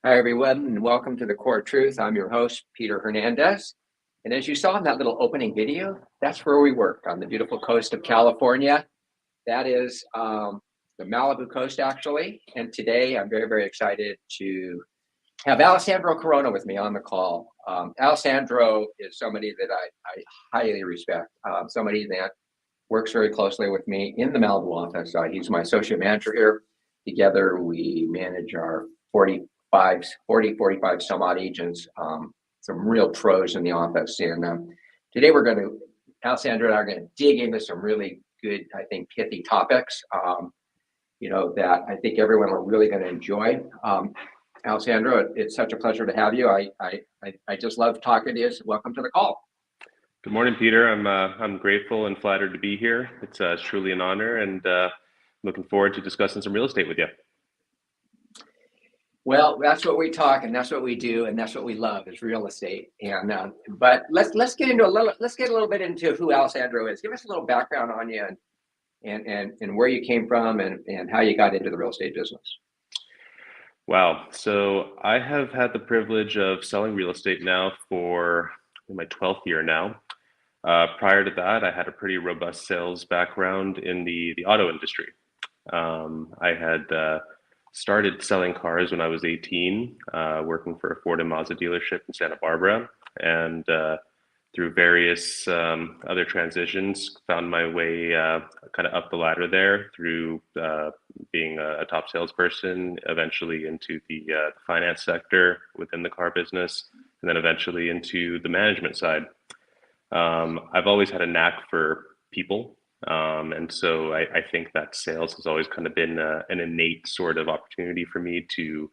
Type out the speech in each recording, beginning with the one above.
Hi, everyone, and welcome to The Core Truth. I'm your host, Peter Hernandez. And as you saw in that little opening video, that's where we work on the beautiful coast of California. That is the Malibu coast, actually. And today I'm very, very excited to have Alessandro Corona with me on the call. Alessandro is somebody that I highly respect, somebody that works very closely with me in the Malibu office. He's my associate manager here. Together, we manage our 45 some odd agents, some real pros in the office. And today Alessandro and I are going to dig into some really good, I think, pithy topics, that I think everyone are really going to enjoy. Alessandro, it's such a pleasure to have you. I just love talking to you. So welcome to the call. Good morning, Peter. I'm grateful and flattered to be here. It's truly an honor, and looking forward to discussing some real estate with you. Well, that's what we talk, and that's what we do, and that's what we love is real estate. And but let's get a little bit into who Alessandro is. Give us a little background on you and where you came from and how you got into the real estate business. Wow. So I have had the privilege of selling real estate now for my 12th year now. Prior to that, I had a pretty robust sales background in the auto industry. I had started selling cars when I was 18, working for a Ford and Mazda dealership in Santa Barbara, and through various other transitions, found my way kind of up the ladder there through being a top salesperson, eventually into the finance sector within the car business, and then eventually into the management side. I've always had a knack for people. And so I think that sales has always kind of been an innate sort of opportunity for me to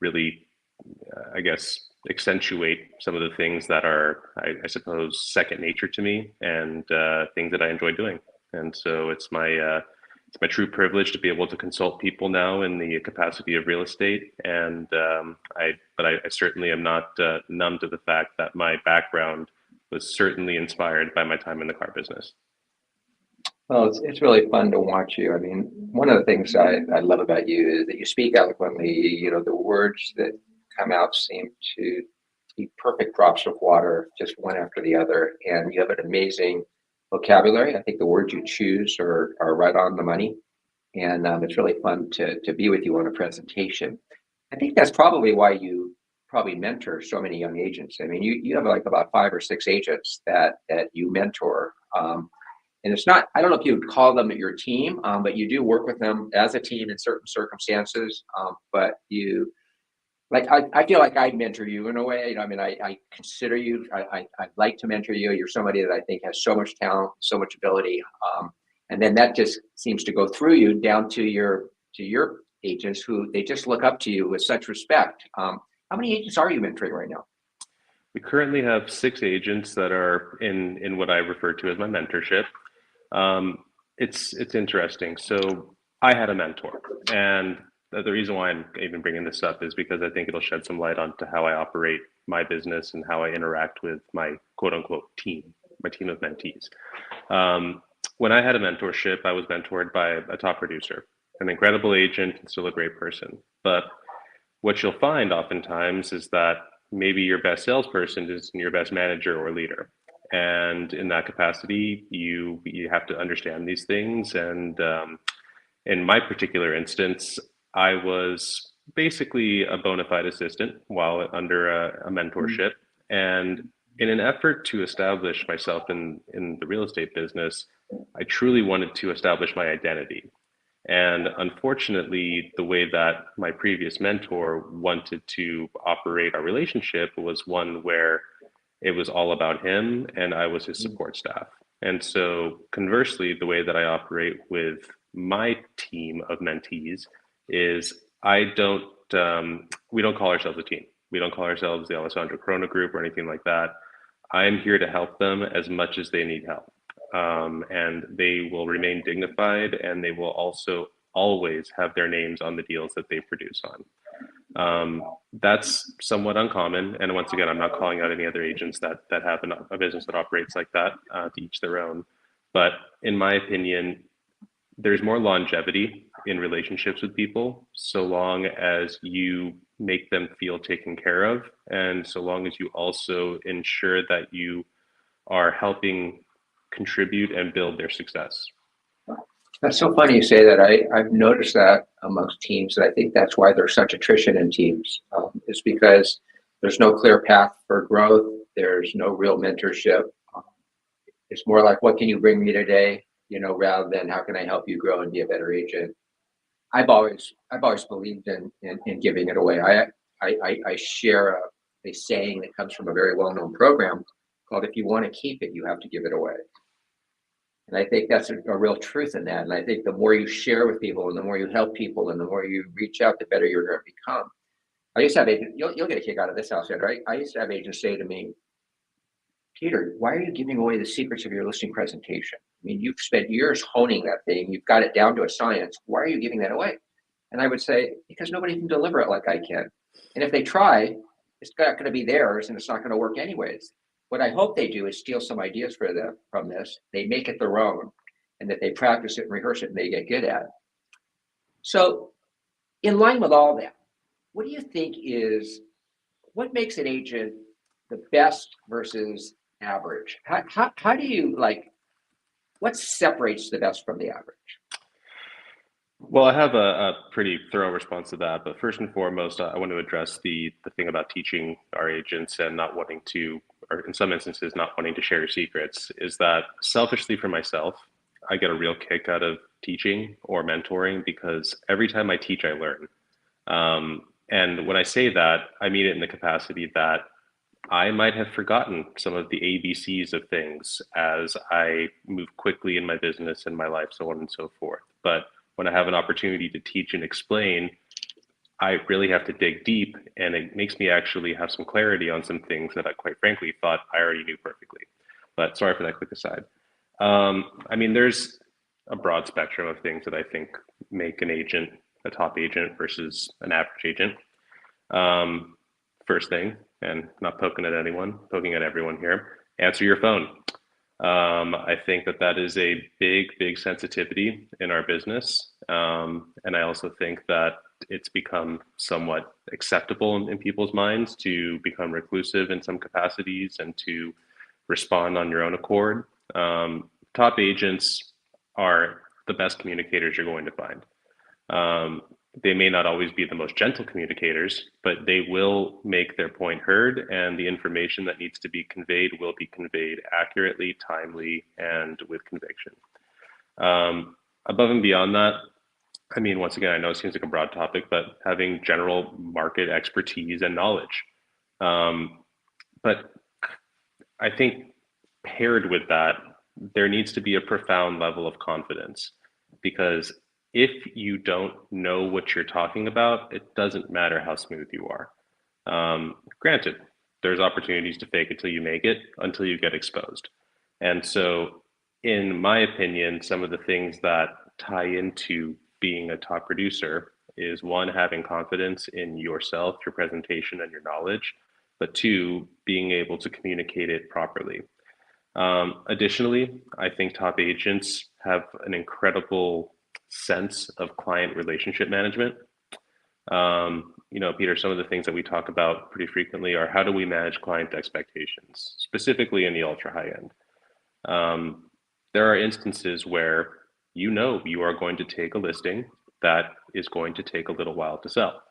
really, I guess, accentuate some of the things that are, I suppose, second nature to me and things that I enjoy doing. And so it's my true privilege to be able to consult people now in the capacity of real estate. And I certainly am not numb to the fact that my background was certainly inspired by my time in the car business. Well, it's really fun to watch you. I mean, one of the things I love about you is that you speak eloquently. The words that come out seem to be perfect drops of water, just one after the other. And you have an amazing vocabulary. I think the words you choose are right on the money. And it's really fun to be with you on a presentation. I think that's probably why you probably mentor so many young agents. I mean, you have like about 5 or 6 agents that you mentor. And it's not, I don't know if you would call them your team, but you do work with them as a team in certain circumstances. But I feel like I'd mentor you in a way. I mean, I consider you, I'd like to mentor you. You're somebody that I think has so much talent, so much ability. And then that just seems to go through you down to your agents who they just look up to you with such respect. How many agents are you mentoring right now? We currently have 6 agents that are in what I refer to as my mentorship. It's interesting. So I had a mentor, and the reason why I'm even bringing this up is because I think it'll shed some light onto how I operate my business and how I interact with my quote unquote team, my team of mentees. When I had a mentorship, I was mentored by a top producer, an incredible agent, and still a great person. But what you'll find oftentimes is that maybe your best salesperson isn't your best manager or leader. And in that capacity, you have to understand these things. And in my particular instance, I was basically a bona fide assistant while under a mentorship. And in an effort to establish myself in the real estate business, I truly wanted to establish my identity. And unfortunately, the way that my previous mentor wanted to operate our relationship was one where it was all about him and I was his support staff. And so conversely, the way that I operate with my team of mentees is we don't call ourselves a team. We don't call ourselves the Alessandro Corona group or anything like that. I am here to help them as much as they need help. And they will remain dignified, and they will also always have their names on the deals that they produce on. That's somewhat uncommon. And once again, I'm not calling out any other agents that have a business that operates like that, to each their own. But in my opinion, there's more longevity in relationships with people so long as you make them feel taken care of, and so long as you also ensure that you are helping contribute and build their success. That's so funny you say that. I've noticed that amongst teams, and I think that's why there's such attrition in teams, is because there's no clear path for growth. There's no real mentorship. Um, it's more like, what can you bring me today? Rather than how can I help you grow and be a better agent. I've always believed in giving it away. I share a saying that comes from a very well-known program called, "If you want to keep it, you have to give it away." And I think that's a real truth in that. And I think the more you share with people and the more you help people and the more you reach out, the better you're going to become. I used to have agents, you'll get a kick out of this, Alessandro, right? I used to have agents say to me, "Peter, why are you giving away the secrets of your listing presentation? I mean, you've spent years honing that thing. You've got it down to a science. Why are you giving that away?" And I would say, because nobody can deliver it like I can. And if they try, it's not going to be theirs and it's not going to work anyways. What I hope they do is steal some ideas from this. They make it their own and that they practice it and rehearse it and they get good at it. So, in line with all that, what do you think what makes an agent the best versus average? How do you what separates the best from the average? Well, I have a pretty thorough response to that, but first and foremost, I want to address the thing about teaching our agents and not wanting to, or in some instances, not wanting to share your secrets, is that selfishly for myself, I get a real kick out of teaching or mentoring because every time I teach, I learn. And when I say that, I mean it in the capacity that I might have forgotten some of the ABCs of things as I move quickly in my business and my life, so on and so forth. But when I have an opportunity to teach and explain, I really have to dig deep, and it makes me actually have some clarity on some things that I quite frankly thought I already knew perfectly. But sorry for that quick aside. I mean, there's a broad spectrum of things that I think make an agent a top agent versus an average agent. Um, First thing, and not poking at anyone, poking at everyone here, answer your phone. I think that that is a big, big sensitivity in our business. And I also think that it's become somewhat acceptable in people's minds to become reclusive in some capacities and to respond on your own accord. Top agents are the best communicators you're going to find. Um, they may not always be the most gentle communicators, but they will make their point heard, and the information that needs to be conveyed will be conveyed accurately, timely, and with conviction. Above and beyond that, I mean, once again, I know it seems like a broad topic, but having general market expertise and knowledge. Um, but I think paired with that, there needs to be a profound level of confidence because if you don't know what you're talking about, it doesn't matter how smooth you are. Granted, there's opportunities to fake it till you make it until you get exposed. And so, in my opinion, some of the things that tie into being a top producer is one, having confidence in yourself, your presentation, and your knowledge, but two, being able to communicate it properly. Additionally, I think top agents have an incredible sense of client relationship management. Peter, some of the things that we talk about pretty frequently are how do we manage client expectations, specifically in the ultra high end. There are instances where you are going to take a listing that is going to take a little while to sell.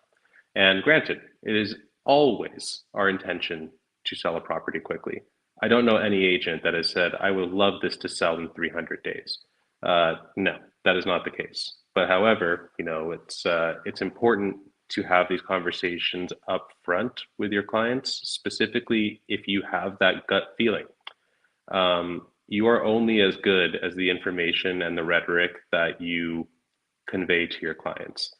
And granted, it is always our intention to sell a property quickly. I don't know any agent that has said, I would love this to sell in 300 days. No, that is not the case. But however, it's important to have these conversations up front with your clients, specifically if you have that gut feeling. You are only as good as the information and the rhetoric that you convey to your clients.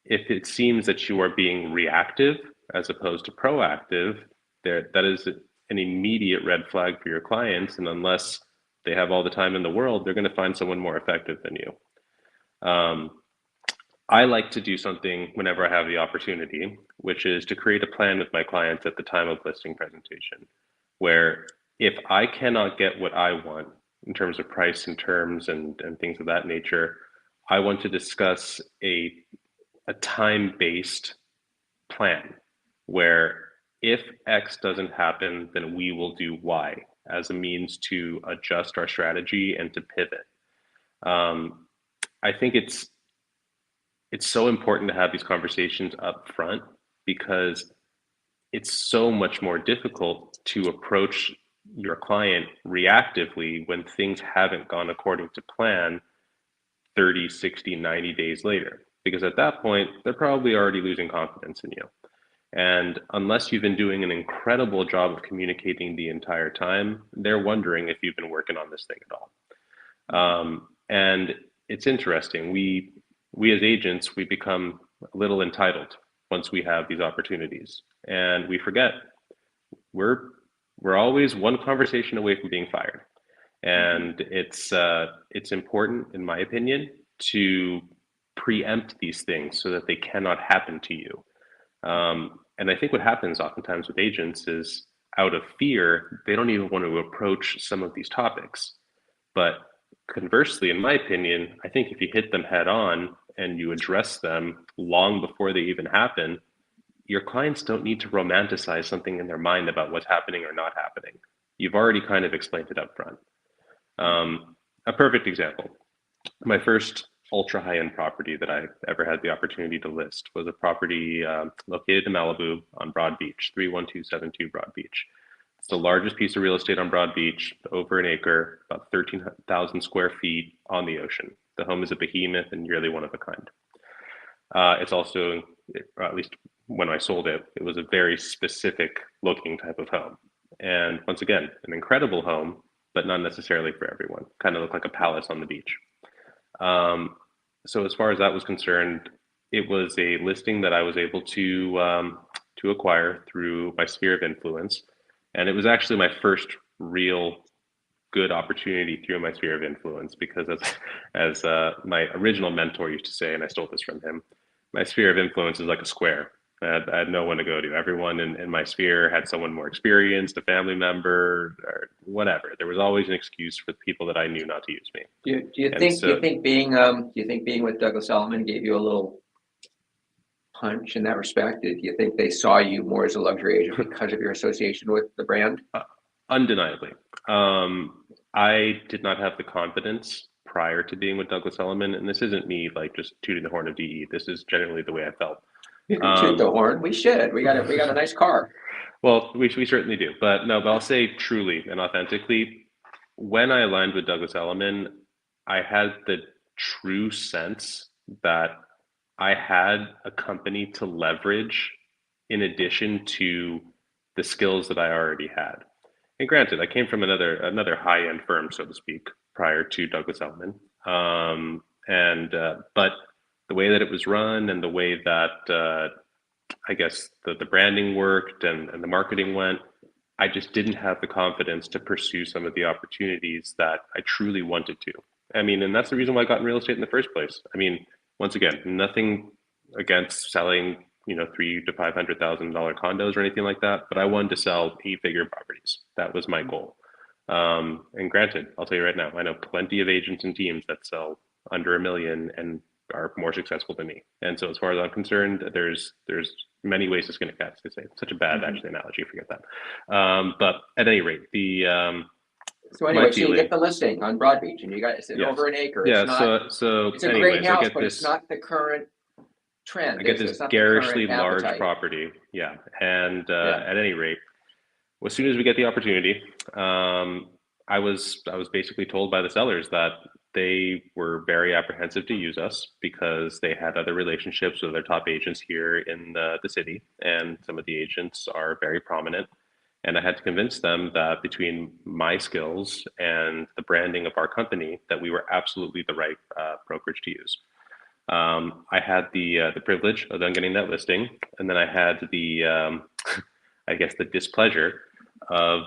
If it seems that you are being reactive as opposed to proactive, that is an immediate red flag for your clients. And unless they have all the time in the world, they're going to find someone more effective than you. I like to do something whenever I have the opportunity, which is to create a plan with my clients at the time of listing presentation, where if I cannot get what I want in terms of price and terms and things of that nature, I want to discuss a time-based plan where if X doesn't happen, then we will do Y as a means to adjust our strategy and to pivot. Um, I think it's so important to have these conversations up front because it's so much more difficult to approach your client reactively when things haven't gone according to plan 30, 60, 90 days later. Because at that point, they're probably already losing confidence in you. And unless you've been doing an incredible job of communicating the entire time, they're wondering if you've been working on this thing at all. And it's interesting. We as agents, we become a little entitled once we have these opportunities, and we forget we're we're always one conversation away from being fired. And it's important, in my opinion, to preempt these things so that they cannot happen to you. And I think what happens oftentimes with agents is out of fear, they don't even want to approach some of these topics. But conversely, in my opinion, I think if you hit them head on and you address them long before they even happen, your clients don't need to romanticize something in their mind about what's happening or not happening. You've already kind of explained it up front. A perfect example, my first ultra high-end property that I ever had the opportunity to list was a property located in Malibu on Broad Beach, 31272 Broad Beach. It's the largest piece of real estate on Broad Beach, over an acre, about 13,000 square feet on the ocean. The home is a behemoth and really one of a kind. It's also, or at least when I sold it, it was a very specific looking type of home. And once again, an incredible home, but not necessarily for everyone. Kind of looked like a palace on the beach. So as far as that was concerned, it was a listing that I was able to acquire through my sphere of influence, and it was actually my first real good opportunity through my sphere of influence because as my original mentor used to say, and I stole this from him, my sphere of influence is like a square. I had no one to go to. Everyone in my sphere had someone more experienced, a family member, or whatever. There was always an excuse for the people that I knew not to use me. Do you think being with Douglas Elliman gave you a little punch in that respect? Do you think they saw you more as a luxury agent because of your association with the brand? Undeniably. I did not have the confidence prior to being with Douglas Elliman, and this isn't me like just tooting the horn of DE. This is generally the way I felt. You can toot the horn. We should. We got a nice car. Well, we certainly do. But no, but I'll say truly and authentically, when I aligned with Douglas Elliman, I had the true sense that I had a company to leverage in addition to the skills that I already had. And granted, I came from another high-end firm, so to speak, prior to Douglas Elliman. But the way that it was run and the way that I guess the branding worked and the marketing went, I just didn't have the confidence to pursue some of the opportunities that I truly wanted to. I mean, and that's the reason why I got in real estate in the first place. I mean, once again, nothing against selling, $300,000 to $500,000 condos or anything like that, but I wanted to sell 8-figure properties. That was my goal. And granted, I'll tell you right now, I know plenty of agents and teams that sell under $1 million and are more successful than me. And so as far as I'm concerned, there's many ways to skin a cat. It's such a bad actually analogy, forget that. But at any rate, so anyway, so you get the listing on Broad Beach and you got it's over an acre. Yeah, it's a great house, but it's not the current trend. I get this garishly large property. Yeah. And at any rate, as soon as we get the opportunity, I was basically told by the sellers that they were very apprehensive to use us because they had other relationships with other top agents here in the city, and some of the agents are very prominent. And I had to convince them that between my skills and the branding of our company, that we were absolutely the right brokerage to use. I had the privilege of then getting that listing, and then I had the I guess the displeasure of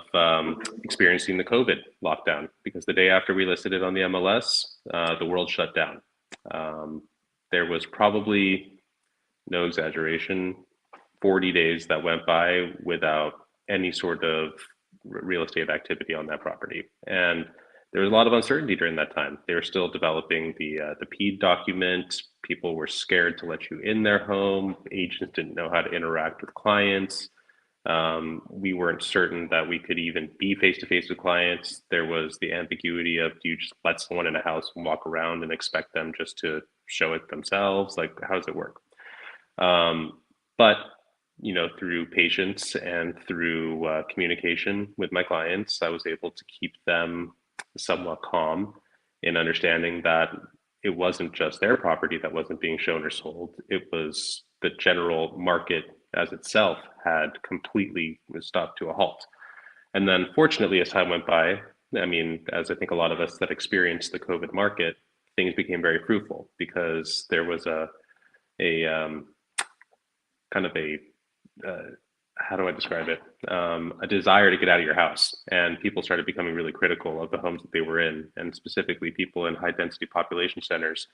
experiencing the COVID lockdown, because the day after we listed it on the MLS, the world shut down. There was probably, no exaggeration, 40 days that went by without any sort of real estate activity on that property. And there was a lot of uncertainty during that time. They were still developing the PED document. People were scared to let you in their home. Agents didn't know how to interact with clients. We weren't certain that we could even be face to face with clients. There was the ambiguity of, do you just let someone in a house and walk around and expect them just to show it themselves? Like, how does it work? But through patience and through communication with my clients, I was able to keep them somewhat calm in understanding that it wasn't just their property that wasn't being shown or sold. It was the general market as itself had completely stopped to a halt. And then fortunately, as time went by, I mean, as I think a lot of us that experienced the COVID market, things became very fruitful because there was a kind of a how do I describe it? A desire to get out of your house, and people started becoming really critical of the homes that they were in, and specifically people in high density population centers.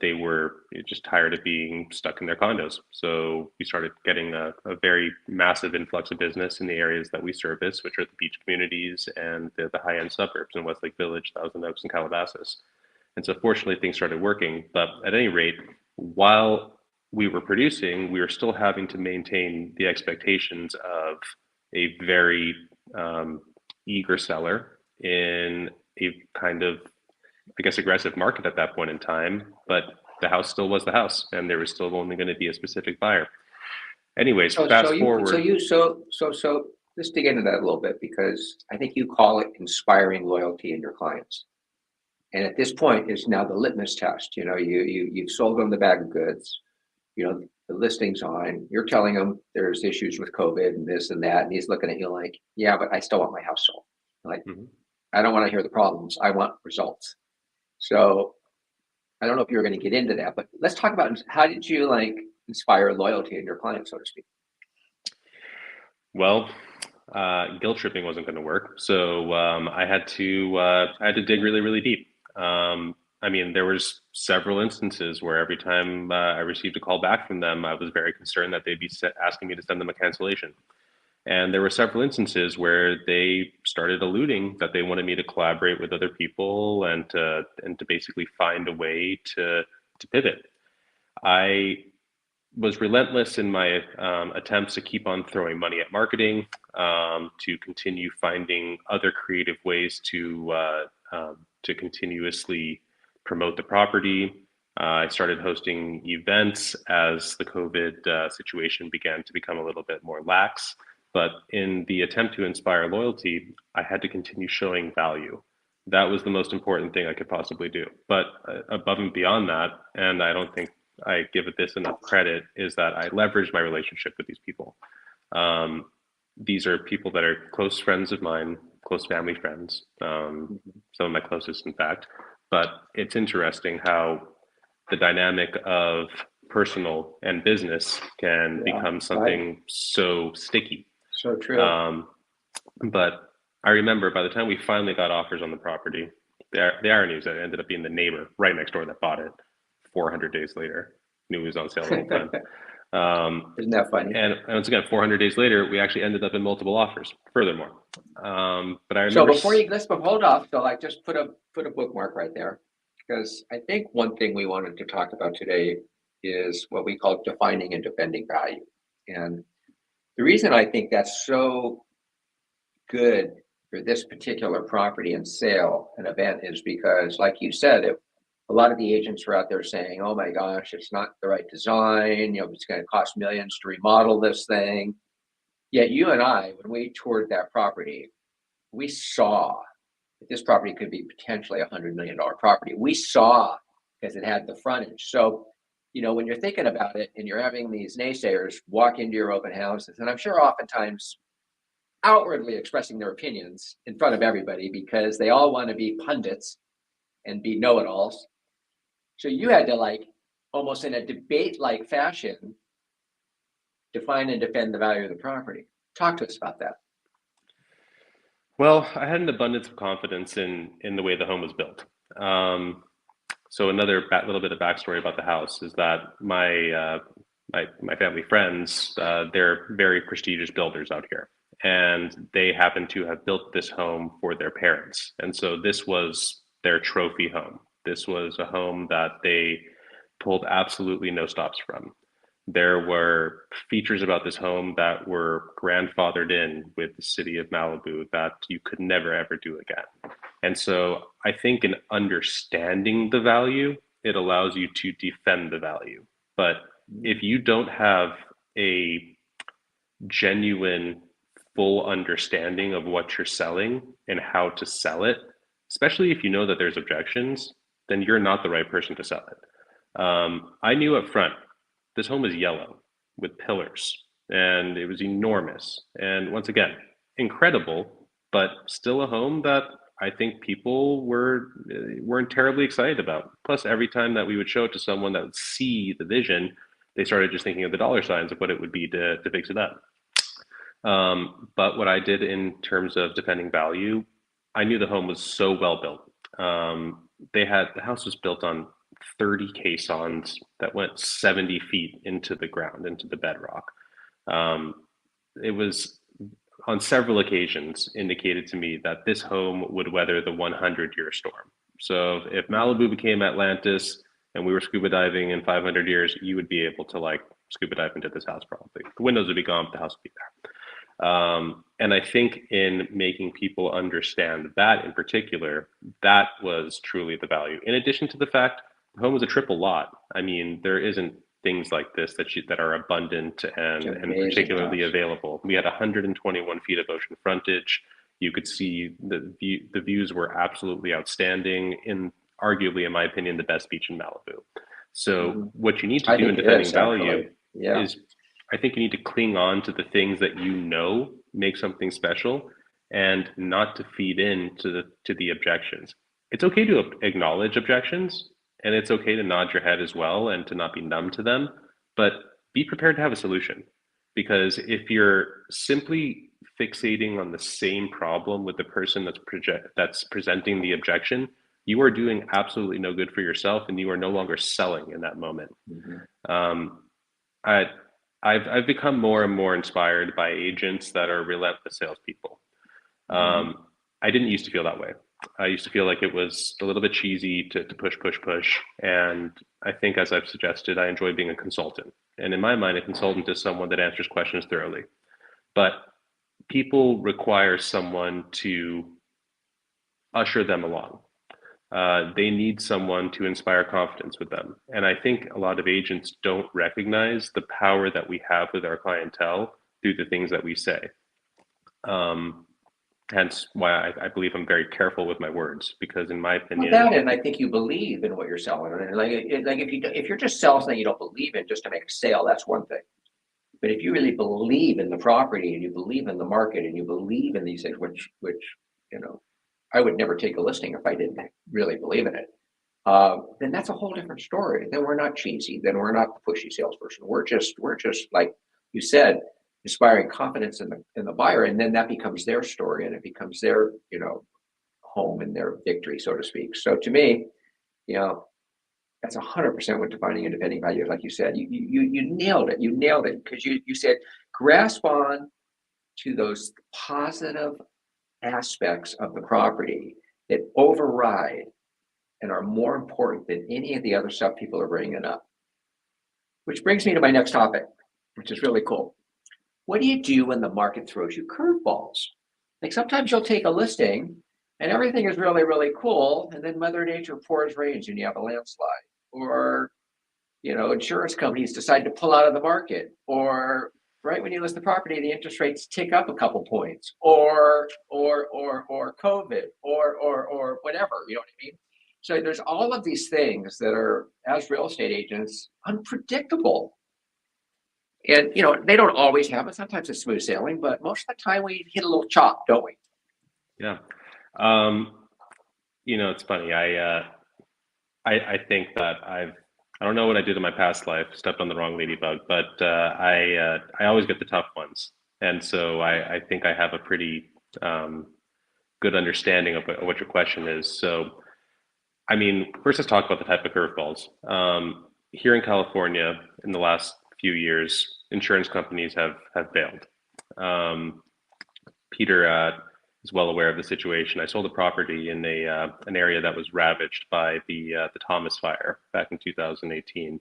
They were just tired of being stuck in their condos. So we started getting a very massive influx of business in the areas that we service, which are the beach communities and the high end suburbs in Westlake Village, Thousand Oaks, and Calabasas. And so fortunately, things started working. But at any rate, while we were producing, we were still having to maintain the expectations of a very eager seller in a kind of, I guess, aggressive market at that point in time. But the house still was the house, and there was still only going to be a specific buyer. Anyways, fast forward. So let's dig into that a little bit, because I think you call it inspiring loyalty in your clients. And at this point is now the litmus test. You've sold them the bag of goods. The listing's on, you're telling him there's issues with COVID and this and that. And he's looking at you like, yeah, but I still want my house sold. Like, I don't want to hear the problems. I want results. So I don't know if you're going to get into that, but let's talk about how did you inspire loyalty in your clients, so to speak? Well, guilt tripping wasn't going to work. So I had to dig really, really deep. I mean, there was several instances where every time I received a call back from them, I was very concerned that they'd be asking me to send them a cancellation. And there were several instances where they started alluding that they wanted me to collaborate with other people and to basically find a way to pivot. I was relentless in my attempts to keep on throwing money at marketing, to continue finding other creative ways to continuously promote the property. I started hosting events as the COVID situation began to become a little bit more lax. But in the attempt to inspire loyalty, I had to continue showing value. That was the most important thing I could possibly do. But above and beyond that, and I don't think I give it this enough credit, is that I leveraged my relationship with these people. These are people that are close friends of mine, close family friends, some of my closest, in fact. But it's interesting how the dynamic of personal and business can become something so sticky. So true. But I remember by the time we finally got offers on the property, the irony is that it ended up being the neighbor right next door that bought it 400 days later, knew it was on sale the whole time. Isn't that funny? And once again, 400 days later, we actually ended up in multiple offers. Furthermore, but I remember. So let's hold off. So just put a bookmark right there, because I think one thing we wanted to talk about today is what we call defining and defending value. And the reason I think that's so good for this particular property and sale and event is because, like you said, a lot of the agents were out there saying, oh my gosh, it's not the right design, it's going to cost millions to remodel this thing. Yet you and I, when we toured that property, we saw that this property could be potentially $100 million property. We saw, because it had the frontage. So, when you're thinking about it and you're having these naysayers walk into your open houses, and I'm sure oftentimes outwardly expressing their opinions in front of everybody because they all want to be pundits and be know-it-alls. So you had to almost in a debate-like fashion, define and defend the value of the property. Talk to us about that. Well, I had an abundance of confidence in the way the home was built. So another little bit of backstory about the house is that my family friends, they're very prestigious builders out here. and they happened to have built this home for their parents. And so this was their trophy home. This was a home that they pulled absolutely no stops from. There were features about this home that were grandfathered in with the city of Malibu that you could never ever do again. And so I think in understanding the value, it allows you to defend the value. But if you don't have a genuine, full understanding of what you're selling and how to sell it, especially if you know that there's objections, then you're not the right person to sell it. I knew up front this home is yellow with pillars, and it was enormous. And once again, incredible, but still a home that I think people weren't terribly excited about. Plus, every time that we would show it to someone that would see the vision, they started just thinking of the dollar signs of what it would be to fix it up. But what I did in terms of defending value, I knew the home was so well built. The house was built on 30 caissons that went 70 feet into the ground, into the bedrock. It was on several occasions indicated to me that this home would weather the 100-year storm. So if Malibu became Atlantis and we were scuba diving in 500 years, you would be able to like scuba dive into this house probably. The windows would be gone, but the house would be there. And I think in making people understand that in particular, that was truly the value. In addition to the fact the home was a triple lot. I mean, there isn't things like this that are abundant and particularly available. We had 121 feet of ocean frontage. You could see the views were absolutely outstanding in arguably, in my opinion, the best beach in Malibu. So what you need to do in defending value is, I think you need to cling on to the things that you know make something special and not to feed in to the objections. It's okay to acknowledge objections, and it's okay to nod your head as well and to not be numb to them, but be prepared to have a solution. Because if you're simply fixating on the same problem with the person that's presenting the objection, you are doing absolutely no good for yourself, and you are no longer selling in that moment. I've become more and more inspired by agents that are relentless salespeople. I didn't used to feel that way. I used to feel like it was a little bit cheesy to push. And I think, as I've suggested, I enjoy being a consultant. And in my mind, a consultant is someone that answers questions thoroughly. But people require someone to usher them along. They need someone to inspire confidence with them. And I think a lot of agents don't recognize the power that we have with our clientele through the things that we say. Hence why I believe I'm very careful with my words, because in my opinion, and I think you believe in what you're selling. Like if you're just selling something you don't believe in just to make a sale, that's one thing. But if you really believe in the property and you believe in the market and you believe in these things, which I would never take a listing if I didn't really believe in it. Then that's a whole different story. Then we're not cheesy. Then we're not the pushy salesperson. We're just like you said, inspiring confidence in the buyer, and then that becomes their story, and it becomes their home and their victory, so to speak. So to me, that's 100% what defining and defending value is. Like you said, you nailed it. You nailed it because you said grasp on to those positive aspects of the property that override and are more important than any of the other stuff people are bringing up. Which brings me to my next topic, which is really cool. What do you do when the market throws you curveballs? Like sometimes you'll take a listing and everything is really, really cool, and then Mother Nature pours rains and you have a landslide. Or, insurance companies decide to pull out of the market. Or right when you list the property, the interest rates tick up a couple points. Or COVID, or whatever, you know what I mean? So there's all of these things that are, as real estate agents, unpredictable. And, they don't always happen. Sometimes it's smooth sailing, but most of the time we hit a little chop, don't we? Yeah. It's funny. I think that I don't know what I did in my past life, stepped on the wrong ladybug, but I always get the tough ones. And so I think I have a pretty good understanding of what your question is. So, I mean, first let's talk about the type of curveballs. Here in California, in the last few years, insurance companies have failed. Peter is well aware of the situation. I sold a property in an area that was ravaged by the Thomas fire back in 2018,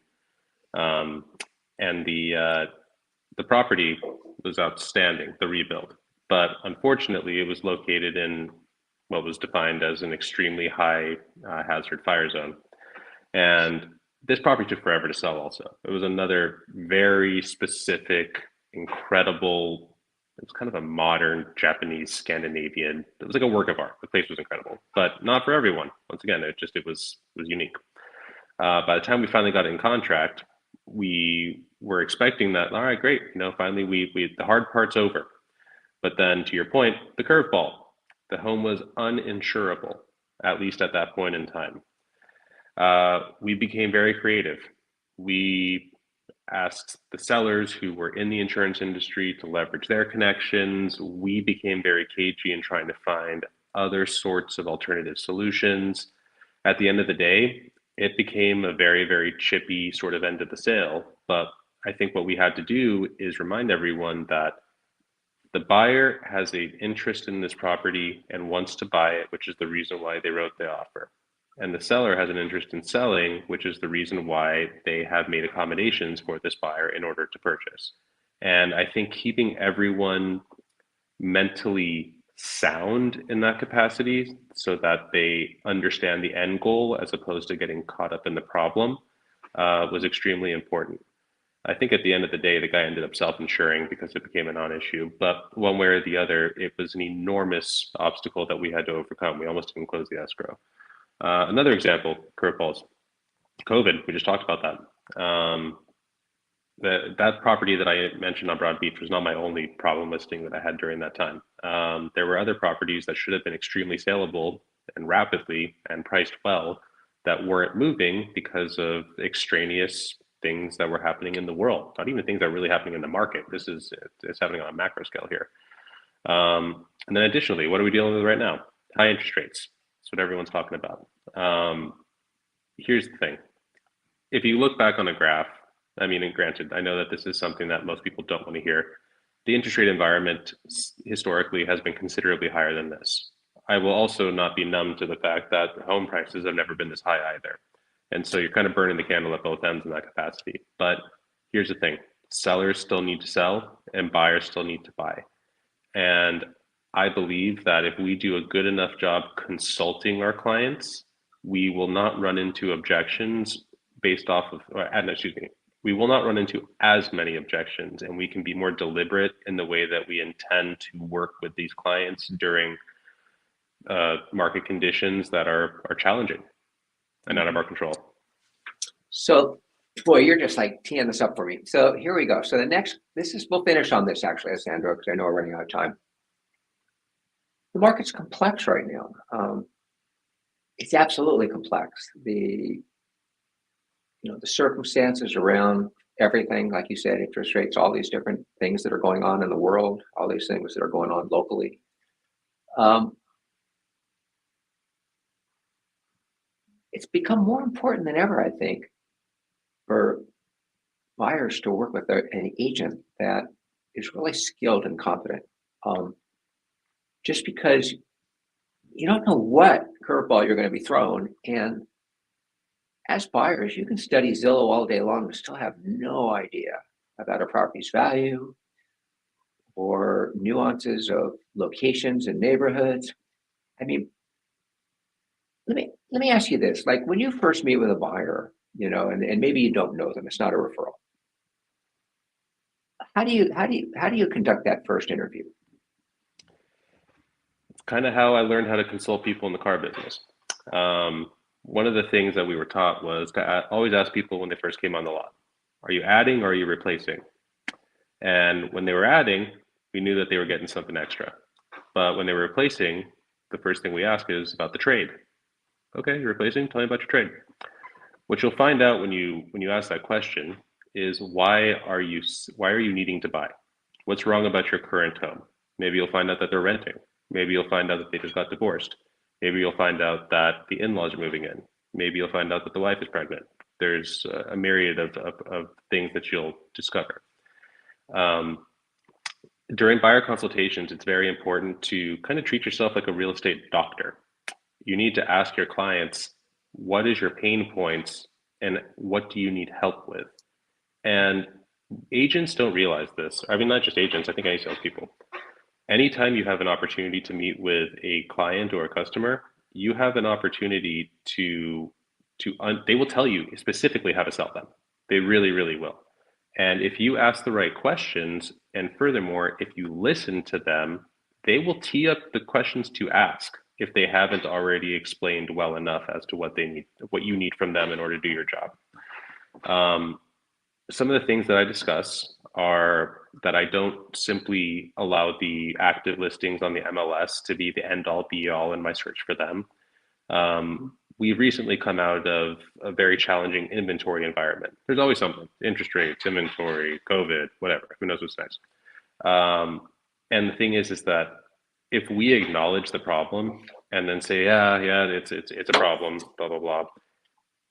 and the property was outstanding, the rebuild, but unfortunately, it was located in what was defined as an extremely high hazard fire zone, and this property took forever to sell. Also, it was another very specific, incredible. It was kind of a modern Japanese Scandinavian. It was like a work of art. The place was incredible, but not for everyone. Once again, it was unique. By the time we finally got it in contract, we were expecting that. All right, great. Finally we the hard part's over. But then, to your point, the curveball. The home was uninsurable, at least at that point in time. We became very creative. We asked the sellers who were in the insurance industry to leverage their connections. We became very cagey in trying to find other sorts of alternative solutions. At the end of the day, it became a very, very chippy sort of end of the sale. But I think what we had to do is remind everyone that the buyer has an interest in this property and wants to buy it, which is the reason why they wrote the offer. And the seller has an interest in selling, which is the reason why they have made accommodations for this buyer in order to purchase. And I think keeping everyone mentally sound in that capacity so that they understand the end goal as opposed to getting caught up in the problem was extremely important. I think at the end of the day, the guy ended up self-insuring because it became a non-issue. But one way or the other, it was an enormous obstacle that we had to overcome. We almost didn't close the escrow. Another example, curveballs, COVID. We just talked about that. That property that I mentioned on Broad Beach was not my only problem listing that I had during that time. There were other properties that should have been extremely saleable and rapidly and priced well that weren't moving because of extraneous things that were happening in the world, not even things that are really happening in the market. It's happening on a macro scale here. And then additionally, what are we dealing with right now? High interest rates. That's what everyone's talking about. Here's the thing. If you look back on a graph, and granted, I know that this is something that most people don't want to hear. The interest rate environment historically has been considerably higher than this. I will also not be numb to the fact that home prices have never been this high either. And so you're kind of burning the candle at both ends in that capacity. But here's the thing. Sellers still need to sell and buyers still need to buy. And I believe that if we do a good enough job consulting our clients, we will not run into objections based off of, we will not run into as many objections, and we can be more deliberate in the way that we intend to work with these clients during market conditions that are challenging and out of our control. So, boy, you're just like teeing this up for me. So here we go. So we'll finish on this actually, Alessandro, because I know we're running out of time. The market's complex right now. It's absolutely complex. The circumstances around everything, like you said, interest rates, all these different things that are going on in the world, all these things that are going on locally. It's become more important than ever, I think, for buyers to work with an agent that is really skilled and competent. Just because you don't know what curveball you're going to be thrown, and as buyers, you can study Zillow all day long and still have no idea about a property's value or nuances of locations and neighborhoods. Let me ask you this: like when you first meet with a buyer, and maybe you don't know them, it's not a referral. How do you conduct that first interview? Kind of how I learned how to consult people in the car business. One of the things that we were taught was to always ask people when they first came on the lot, are you adding or are you replacing? And when they were adding, we knew that they were getting something extra. But when they were replacing, the first thing we ask is about the trade. Okay, you're replacing, tell me about your trade. What you'll find out when you ask that question is why are you needing to buy? What's wrong about your current home? Maybe you'll find out that they're renting. Maybe you'll find out that they just got divorced. Maybe you'll find out that the in-laws are moving in. Maybe you'll find out that the wife is pregnant. There's a myriad of things that you'll discover. During buyer consultations, it's very important to kind of treat yourself like a real estate doctor. You need to ask your clients, what is your pain points and what do you need help with? And agents don't realize this. I mean, not just agents, I think any salespeople. Anytime you have an opportunity to meet with a client or a customer, you have an opportunity they will tell you specifically how to sell them. They really, really will. And if you ask the right questions, and furthermore, if you listen to them, they will tee up the questions to ask if they haven't already explained well enough as to what they need, what you need from them in order to do your job. Some of the things that I discuss are that I don't simply allow the active listings on the MLS to be the end all be all in my search for them. We've recently come out of a very challenging inventory environment. There's always something, interest rates, inventory, COVID, whatever, who knows what's next. And the thing is that if we acknowledge the problem and then say, yeah, it's a problem, blah, blah, blah.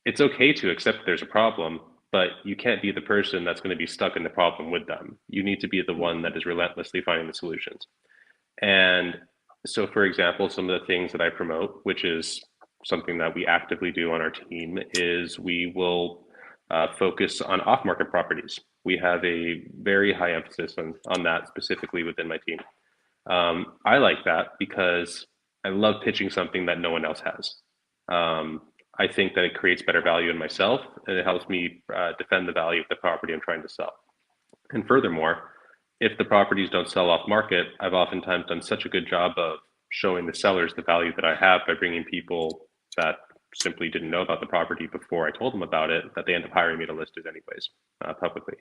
It's okay to accept there's a problem, but you can't be the person that's going to be stuck in the problem with them. You need to be the one that is relentlessly finding the solutions. And so, for example, some of the things that I promote, which is something that we actively do on our team, is we will focus on off-market properties. We have a very high emphasis on that specifically within my team. I like that because I love pitching something that no one else has. I think that it creates better value in myself, and it helps me defend the value of the property I'm trying to sell. And furthermore, if the properties don't sell off market, I've oftentimes done such a good job of showing the sellers the value that I have by bringing people that simply didn't know about the property before I told them about it, that they end up hiring me to list it anyways, publicly.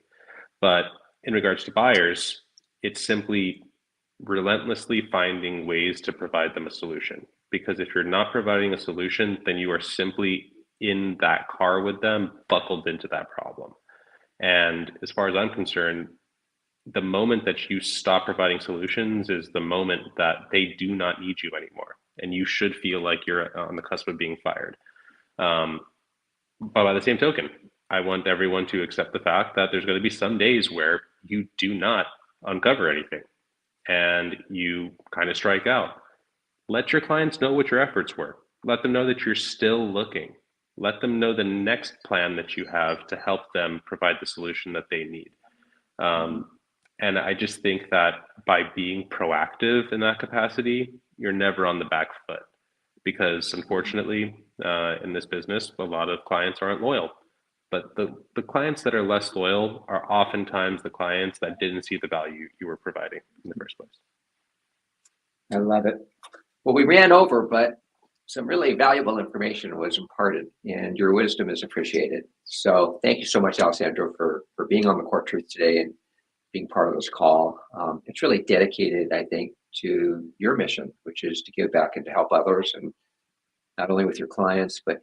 But in regards to buyers, it's simply relentlessly finding ways to provide them a solution. Because if you're not providing a solution, then you are simply in that car with them, buckled into that problem. And as far as I'm concerned, the moment that you stop providing solutions is the moment that they do not need you anymore. And you should feel like you're on the cusp of being fired. But by the same token, I want everyone to accept the fact that there's going to be some days where you do not uncover anything and you kind of strike out. Let your clients know what your efforts were. Let them know that you're still looking. Let them know the next plan that you have to help them provide the solution that they need. And I just think that by being proactive in that capacity, you're never on the back foot. Because unfortunately, in this business, a lot of clients aren't loyal. But the clients that are less loyal are oftentimes the clients that didn't see the value you were providing in the first place. I love it. Well, we ran over, but some really valuable information was imparted and your wisdom is appreciated. So thank you so much, Alessandro, for being on the Core Truth today and being part of this call. It's really dedicated, I think, to your mission, which is to give back and to help others, and not only with your clients, but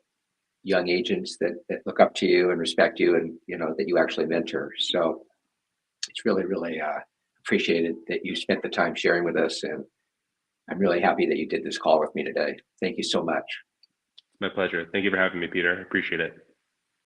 young agents that look up to you and respect you and, that you actually mentor. So it's really, really appreciated that you spent the time sharing with us. And I'm really happy that you did this call with me today. Thank you so much. My pleasure. Thank you for having me, Peter. I appreciate it.